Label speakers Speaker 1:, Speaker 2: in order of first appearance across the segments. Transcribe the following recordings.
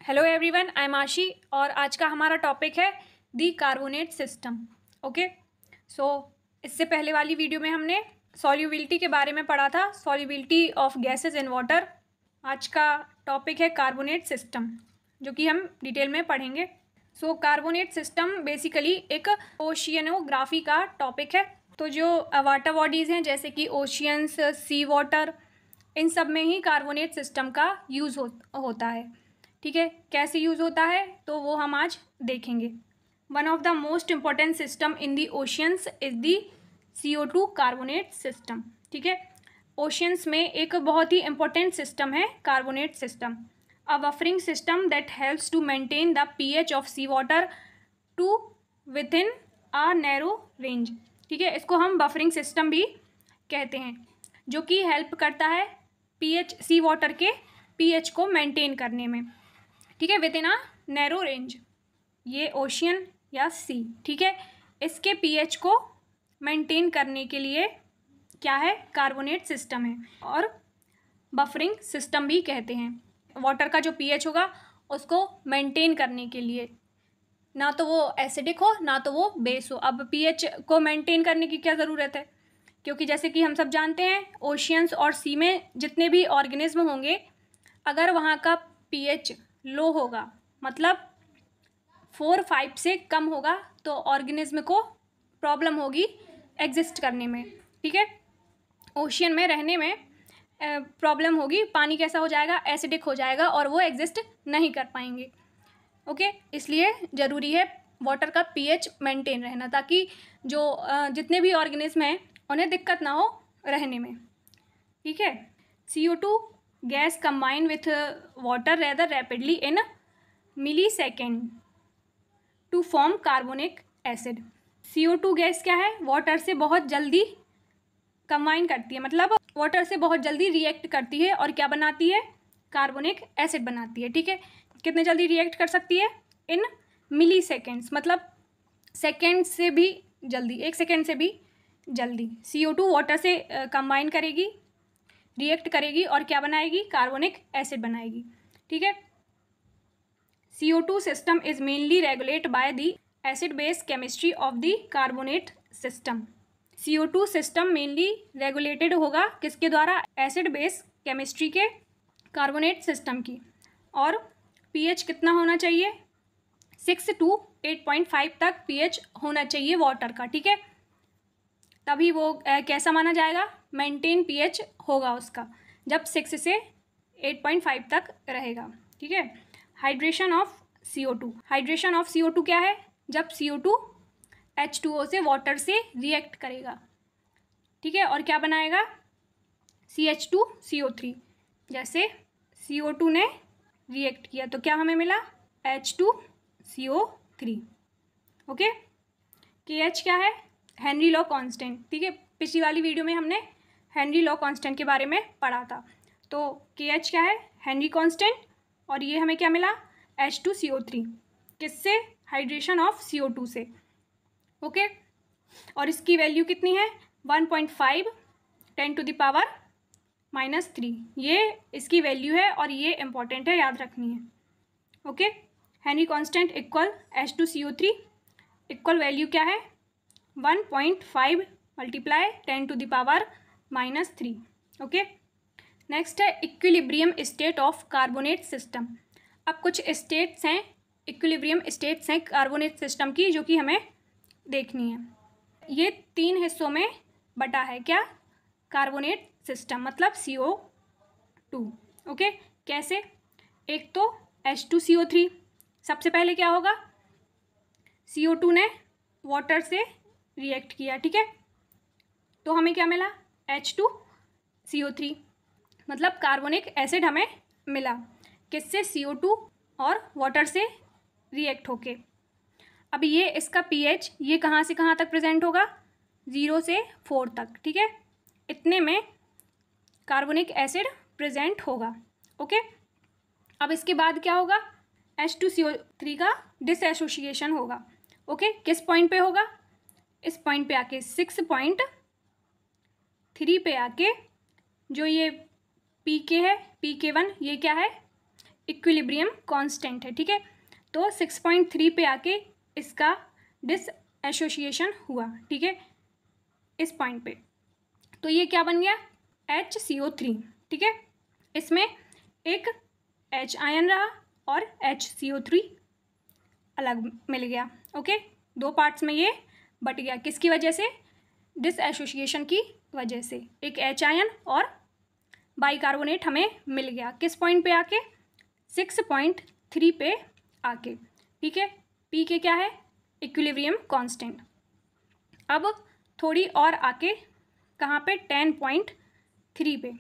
Speaker 1: Hello everyone, I am आशी और आज का हमारा टॉपिक है दी कार्बोनेट सिस्टम। ओके, सो इससे पहले वाली वीडियो में हमने सॉल्युबिलिटी के बारे में पढ़ा था, solubility of gases in water. आज का टॉपिक है कार्बोनेट सिस्टम, जो कि हम डिटेल में पढ़ेंगे। सो कार्बोनेट सिस्टम बेसिकली एक ओशियनोग्राफी का टॉपिक है। तो जो वाटर बॉडीज़ हैं जैसे कि ओशियंस, सी वाटर, इन सब में ही कार्बोनेट सिस्टम का यूज़ होता है। ठीक है, कैसे यूज़ होता है तो वो हम आज देखेंगे। One of the most important system in the oceans is the CO2 carbonate system. ठीक है, ओशियंस में एक बहुत ही इम्पोर्टेंट सिस्टम है carbonate system, a buffering system that helps to maintain the pH of sea water to within a narrow range. ठीक है, इसको हम बफरिंग सिस्टम भी कहते हैं, जो कि हेल्प करता है pH सी वाटर के pH को मेंटेन करने में। ठीक है, with in a narrow range, ये ओशियन या सी। ठीक है, इसके pH को मेंटेन करने के लिए क्या है, कार्बोनेट सिस्टम है और बफरिंग सिस्टम भी कहते हैं। वाटर का जो pH होगा उसको मेंटेन करने के लिए, ना तो वो एसिडिक हो ना तो वो बेस हो। अब pH को मेंटेन करने की क्या ज़रूरत है, क्योंकि जैसे कि हम सब जानते हैं ओशियंस और सी में जितने भी ऑर्गेनिज्म होंगे, अगर वहाँ का pH लो होगा, मतलब 4-5 से कम होगा, तो ऑर्गेनिज्म को प्रॉब्लम होगी एग्जिस्ट करने में। ठीक है, ओशियन में रहने में प्रॉब्लम होगी, पानी कैसा हो जाएगा, एसिडिक हो जाएगा और वो एग्जिस्ट नहीं कर पाएंगे। ओके, इसलिए ज़रूरी है वाटर का pH मेंटेन रहना, ताकि जो जितने भी ऑर्गेनिज्म हैं उन्हें दिक्कत ना हो रहने में। ठीक है, CO2 gas combine with water rather rapidly in millisecond to form carbonic acid. CO2 gas क्या है, वाटर से बहुत जल्दी कंबाइन करती है, मतलब वाटर से बहुत जल्दी रिएक्ट करती है और क्या बनाती है, कार्बोनिक एसिड बनाती है। ठीक है, कितने जल्दी रिएक्ट कर सकती है, इन मिली सेकेंड्स, मतलब सेकेंड से भी जल्दी, 1 सेकेंड से भी जल्दी CO2 वाटर से कंबाइन करेगी, रिएक्ट करेगी और क्या बनाएगी, कार्बोनिक एसिड बनाएगी। ठीक है, CO2 system is mainly regulate by the acid base chemistry of the carbonate system. CO2 system mainly regulated होगा किसके द्वारा, एसिड बेस केमिस्ट्री के कार्बोनेट सिस्टम की। और pH कितना होना चाहिए, 6 to 8.5 तक pH होना चाहिए वाटर का। ठीक है, तभी वो कैसा माना जाएगा, मेंटेन pH होगा उसका, जब 6 से 8.5 तक रहेगा। ठीक है, hydration of CO2, hydration of CO2 क्या है, जब CO2 H2O से वाटर से रिएक्ट करेगा। ठीक है, और क्या बनाएगा, CH2CO3। जैसे CO2 ने रिएक्ट किया तो क्या हमें मिला, H2CO3। ओके, KH क्या है, हेनरी लॉ कांस्टेंट। ठीक है, पिछली वाली वीडियो में हमने हेनरी लॉ कांस्टेंट के बारे में पढ़ा था। तो KH क्या है, हेनरी कांस्टेंट, और ये हमें क्या मिला, H2CO3, किससे, हाइड्रेशन ऑफ CO2 से। ओके, और इसकी वैल्यू कितनी है, 1.5 10⁻⁻3, ये इसकी वैल्यू है और ये इम्पॉर्टेंट है, याद रखनी है। Okay, Henry constant equal H2CO3 equal value क्या है, 1.5 × 10⁻⁻3। ओके, नेक्स्ट है equilibrium state of carbonate system. अब कुछ स्टेट्स हैं, इक्विलिब्रियम स्टेट्स हैं कार्बोनेट सिस्टम की, जो कि हमें देखनी है। ये 3 हिस्सों में बटा है, क्या, कार्बोनेट सिस्टम, मतलब CO2। ओके, कैसे, एक तो H2CO3, सबसे पहले क्या होगा, CO2 ने वाटर से रिएक्ट किया। ठीक है, तो हमें क्या मिला, H2CO3, मतलब कार्बोनिक एसिड हमें मिला, किससे, CO2 और वाटर से रिएक्ट होके। अब ये इसका pH ये कहाँ से कहाँ तक प्रेजेंट होगा, 0 से 4 तक। ठीक है, इतने में कार्बोनिक एसिड प्रेजेंट होगा। ओके, अब इसके बाद क्या होगा, H2CO3 का डिसएसोसिएशन होगा। ओके, किस पॉइंट पे होगा, इस पॉइंट पे आके 6.3 पे आके, जो ये PK है, PK1, ये क्या है, इक्विलिब्रियम कांस्टेंट है, ठीक है। तो 6.3 पे आके इसका डिसएसोसिएशन हुआ, ठीक है, इस पॉइंट पे। तो ये क्या बन गया, HCO3, ठीक है। इसमें एक H आयन रहा और HCO3 अलग मिल गया, ओके। दो पार्ट्स में ये बट गया, किसकी वजह से, डिसएसोसिएशन की वजह से। एक H आयन और बाइकार्बोनेट हमें मिल गया, किस पॉइंट पे आके, 6.3 पे आके, ठीक है। P के क्या है, इक्विलिब्रियम कांस्टेंट। अब थोड़ी और आके कहाँ पे, 10.3 पे।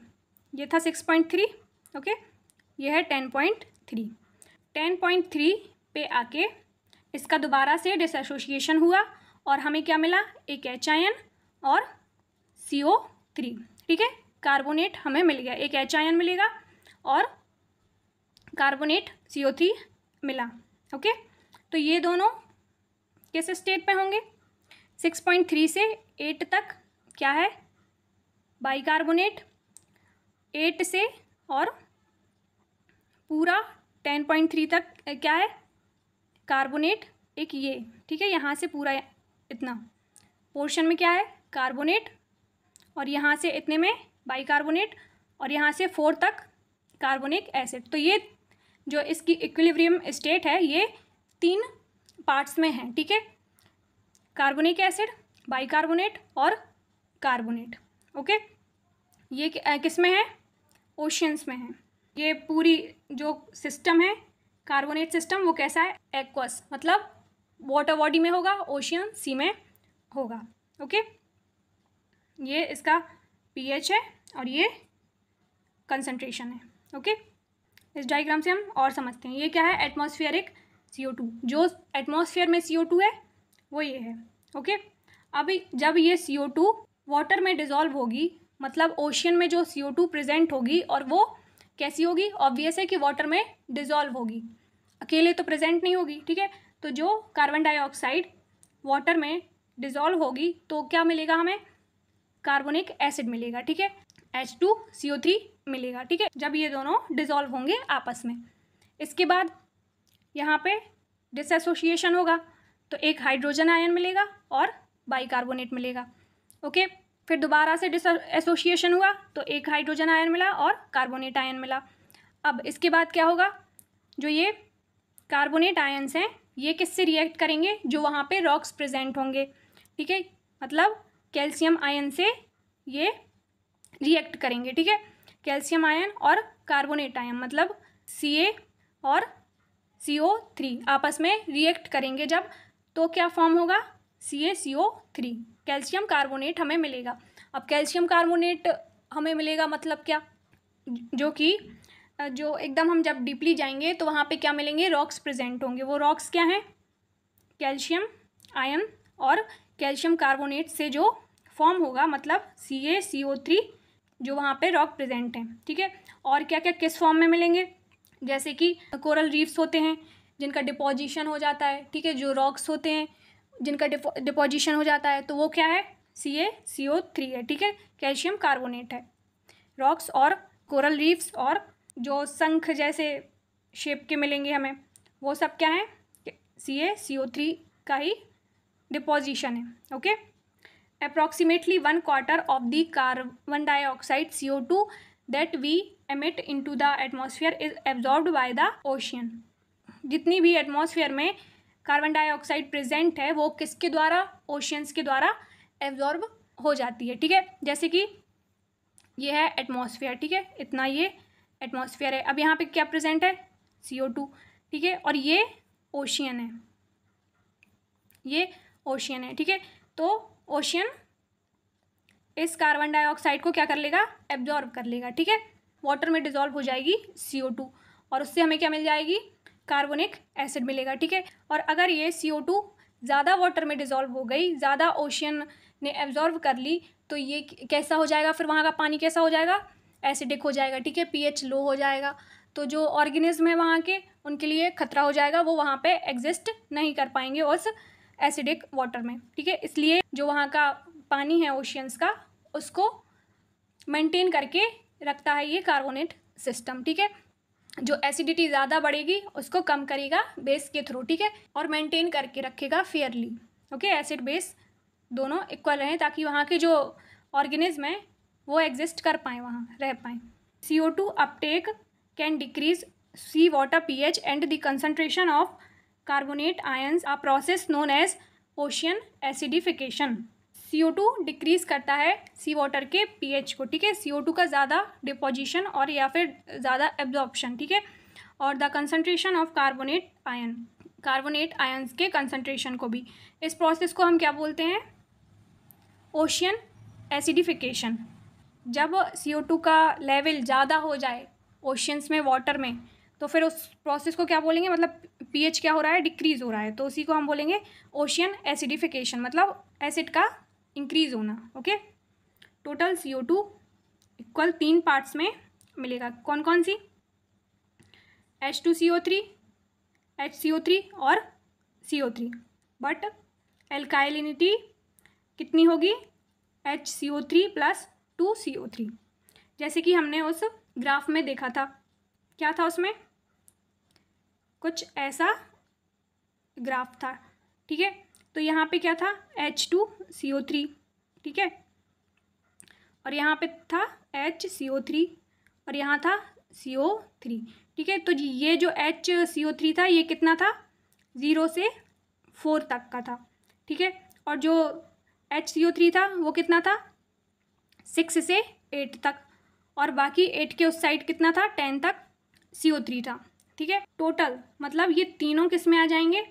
Speaker 1: ये था 6.3, ओके, ये है 10.3। 10.3 पे आके इसका दोबारा से डिसएसोसिएशन हुआ और हमें क्या मिला, एक H आयन और CO3, ठीक है। कार्बोनेट हमें मिल गया, एक H आयन मिलेगा और कार्बोनेट CO3 मिला, ओके। तो ये दोनों किस स्टेट पे होंगे, 6.3 से 8 तक क्या है, बाइकार्बोनेट, 8 से और पूरा 10.3 तक क्या है, कार्बोनेट, एक ये, ठीक है। यहाँ से पूरा इतना पोर्शन में क्या है, कार्बोनेट, और यहाँ से इतने में बाइकार्बोनेट, और यहाँ से 4 तक कार्बोनिक एसिड। तो ये जो इसकी इक्विलिब्रियम स्टेट है ये 3 पार्ट्स में है, ठीक है। कार्बोनिक एसिड, बाइकार्बोनेट और कार्बोनेट, ओके। ये किस में है, ओशियंस में है। ये पूरी जो सिस्टम है कार्बोनेट सिस्टम वो कैसा है, एक्वस, मतलब वाटर बॉडी में होगा, ओशियन सी में होगा, ओके। ये इसका pH है और ये कंसंट्रेशन है, ओके। इस डायग्राम से हम और समझते हैं। ये क्या है, एटमॉस्फेरिक CO2, जो एटमॉस्फेयर में CO2 है वो ये है, ओके। अभी जब ये CO2 वाटर में डिज़ोल्व होगी, मतलब ओशियन में जो CO2 प्रेजेंट होगी, और वो कैसी होगी, ऑब्वियस है कि वाटर में डिज़ोल्व होगी, अकेले तो प्रेजेंट नहीं होगी, ठीक है। तो जो कार्बन डाइऑक्साइड वाटर में डिज़ोल्व होगी तो क्या मिलेगा हमें, कार्बोनिक एसिड मिलेगा, ठीक है, H2CO3 मिलेगा, ठीक है, जब ये दोनों डिज़ोल्व होंगे आपस में। इसके बाद यहाँ पे डिसएसोसिएशन होगा तो एक हाइड्रोजन आयन मिलेगा और बाइकार्बोनेट मिलेगा, ओके। फिर दोबारा से डिसएसोसिएशन हुआ तो एक हाइड्रोजन आयन मिला और कार्बोनेट आयन मिला। अब इसके बाद क्या होगा, जो ये कार्बोनेट आयन्स हैं ये किससे रिएक्ट करेंगे, जो वहाँ पे रॉक्स प्रेजेंट होंगे, ठीक है, मतलब कैल्शियम आयन से ये रिएक्ट करेंगे, ठीक है। कैल्शियम आयन और कार्बोनेट आयन मतलब Ca और CO3 आपस में रिएक्ट करेंगे जब, तो क्या फॉर्म होगा, CaCO3, कैल्शियम कार्बोनेट हमें मिलेगा। अब कैल्शियम कार्बोनेट हमें मिलेगा मतलब क्या, जो कि जो एकदम हम जब डीपली जाएंगे तो वहाँ पे क्या मिलेंगे, रॉक्स प्रेजेंट होंगे। वो रॉक्स क्या हैं, कैल्शियम आयन और कैल्शियम कार्बोनेट से जो फॉर्म होगा, मतलब CaCO3 जो वहाँ पे रॉक प्रेजेंट हैं, ठीक है। और क्या क्या किस फॉर्म में मिलेंगे, जैसे कि कोरल रीफ्स होते हैं जिनका डिपोजिशन हो जाता है, ठीक है, जो रॉक्स होते हैं जिनका डिपोजिशन हो जाता है तो वो क्या है, CaCO3 है, ठीक है, कैल्शियम कार्बोनेट है। रॉक्स और कोरल रीफ्स और जो शंख जैसे शेप के मिलेंगे हमें, वो सब क्या है, CaCO3 का ही डिपोजिशन है, okay. Approximately 1/4 of the carbon dioxide CO2 that we emit into the atmosphere is absorbed by the ocean. जितनी भी एटमॉस्फेयर में कार्बन डाइऑक्साइड प्रेजेंट है वो किसके द्वारा, ओशियंस के द्वारा एब्जॉर्ब हो जाती है, ठीक है। जैसे कि ये है एटमॉस्फेयर, ठीक है, इतना ये एटमॉस्फेयर है। अब यहाँ पे क्या प्रेजेंट है, CO2, ठीक है, और ये ओशियन है, ये ओशियन है, ठीक है। तो ओशियन इस कार्बन डाइऑक्साइड को क्या कर लेगा, एब्जॉर्ब कर लेगा, ठीक है, वाटर में डिज़ोल्व हो जाएगी CO2 और उससे हमें क्या मिल जाएगी, कार्बोनिक एसिड मिलेगा, ठीक है। और अगर ये CO2 ज़्यादा वाटर में डिज़ोल्व हो गई, ज़्यादा ओशियन ने एब्जॉर्ब कर ली, तो ये कैसा हो जाएगा, फिर वहाँ का पानी कैसा हो जाएगा, एसिडिक हो जाएगा, ठीक है, pH लो हो जाएगा। तो जो ऑर्गेनिज्म है वहाँ के, उनके लिए खतरा हो जाएगा, वो वहाँ पे एग्जिस्ट नहीं कर पाएंगे उस एसिडिक वाटर में, ठीक है। इसलिए जो वहाँ का पानी है ओशियंस का, उसको मेंटेन करके रखता है ये कार्बोनेट सिस्टम, ठीक है। जो एसिडिटी ज़्यादा बढ़ेगी उसको कम करेगा बेस के थ्रू, ठीक है, और मेंटेन करके रखेगा फेयरली। ओके, एसिड बेस दोनों इक्वल रहें ताकि वहाँ के जो ऑर्गेनिज्म हैं वो एग्जिस्ट कर पाएँ, वहाँ रह पाएँ। CO2 uptake can decrease sea water pH and the concentration of carbonate ions a process known as ocean acidification. CO2 decrease करता है सी वाटर के pH को, ठीक है, CO2 का ज़्यादा डिपोजिशन और या फिर ज़्यादा एब्जॉर्प्शन, ठीक है, और the concentration of carbonate ions के कंसंट्रेशन को भी। इस प्रोसेस को हम क्या बोलते हैं? Ocean acidification. जब CO2 का लेवल ज़्यादा हो जाए ओशियंस में, वाटर में, तो फिर उस प्रोसेस को क्या बोलेंगे? मतलब pH क्या हो रहा है? डिक्रीज़ हो रहा है, तो उसी को हम बोलेंगे ओशियन एसिडिफिकेशन, मतलब एसिड का इंक्रीज़ होना। Okay, total CO2 equal 3 parts में मिलेगा। कौन कौन सी? H2CO3, HCO3 और CO3। बट एल्काइलिनिटी कितनी होगी? HCO3 + 2CO3। जैसे कि हमने उस ग्राफ में देखा था, क्या था उसमें? कुछ ऐसा ग्राफ था, ठीक है। तो यहाँ पे क्या था? H2CO3, ठीक है, और यहाँ पे था HCO3 और यहाँ था CO3, ठीक है। तो ये जो HCO3 था ये कितना था? 0 से 4 तक का था, ठीक है, और जो HCO3 था वो कितना था? 6 से 8 तक, और बाकी 8 के उस साइड कितना था? 10 तक CO3 था, ठीक है। टोटल मतलब ये तीनों किस में आ जाएंगे?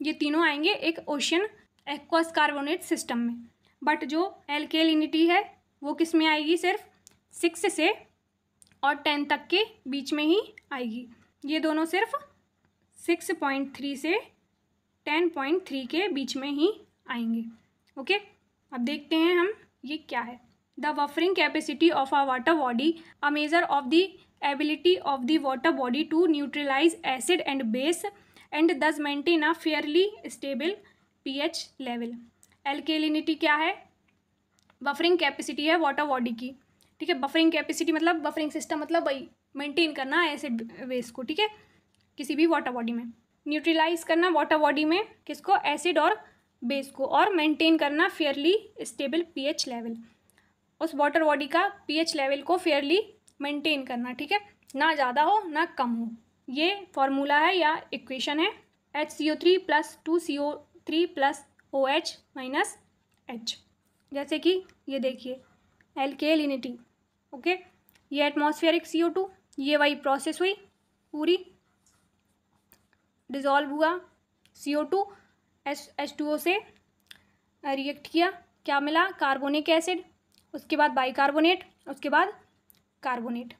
Speaker 1: ये तीनों आएंगे एक ओशियन एक्वस कार्बोनेट सिस्टम में। बट जो एल्केलिनिटी है वो किस में आएगी? सिर्फ 6 से और 10 तक के बीच में ही आएगी। ये दोनों सिर्फ 6.3 से 10.3 के बीच में ही आएंगे। ओके, अब देखते हैं हम ये क्या है। The buffering capacity of a water body, a measure of the ability of the water body to neutralise acid and base and thus maintain a fairly stable pH level. Alkalinity क्या है? Buffering capacity है water body की, ठीक है। Buffering capacity मतलब buffering system, मतलब वही maintain करना एसिड बेस को, ठीक है, किसी भी वाटर बॉडी में। न्यूट्रलाइज करना वाटर बॉडी में किसको? एसिड और बेस को, और मेंटेन करना फेयरली स्टेबल pH लेवल। उस वाटर बॉडी का pH लेवल को फेयरली मेंटेन करना, ठीक है, ना ज़्यादा हो ना कम हो। ये फॉर्मूला है या इक्वेशन है HCO3 + 2CO3 + OH - H। जैसे कि ये देखिए एल्केलिनिटी, ओके, ये एटमॉस्फेरिक CO2, ये वही प्रोसेस हुई पूरी, डिज़ोल्व हुआ CO2 H2O से रिएक्ट किया, क्या मिला? कार्बोनिक एसिड, उसके बाद बाइकार्बोनेट, उसके बाद कार्बोनेट।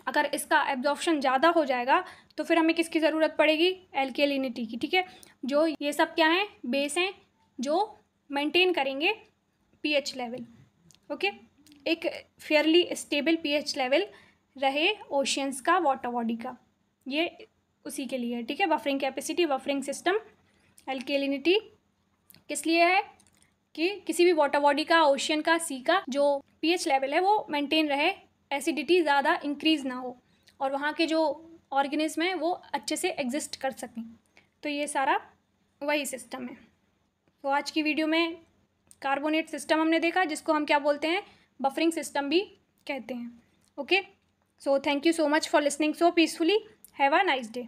Speaker 1: अगर इसका एब्जॉर्प्शन ज़्यादा हो जाएगा तो फिर हमें किसकी ज़रूरत पड़ेगी? एल्केलिनिटी की, ठीक है। जो ये सब क्या हैं? बेस हैं जो मेंटेन करेंगे pH लेवल। ओके, एक फेयरली स्टेबल pH लेवल रहे ओशियंस का, वाटर बॉडी का, ये उसी के लिए है, ठीक है। बफरिंग कैपेसिटी, बफरिंग सिस्टम, एल्केलिनिटी किस लिए है? कि किसी भी वाटर बॉडी का, ओशियन का, सी का जो pH लेवल है वो मेंटेन रहे, एसिडिटी ज़्यादा इंक्रीज़ ना हो, और वहाँ के जो ऑर्गेनिज्म हैं वो अच्छे से एग्जिस्ट कर सकें। तो ये सारा वही सिस्टम है। तो आज की वीडियो में कार्बोनेट सिस्टम हमने देखा, जिसको हम क्या बोलते हैं? बफरिंग सिस्टम भी कहते हैं। Okay, so thank you so much for listening so peacefully. Have a nice day.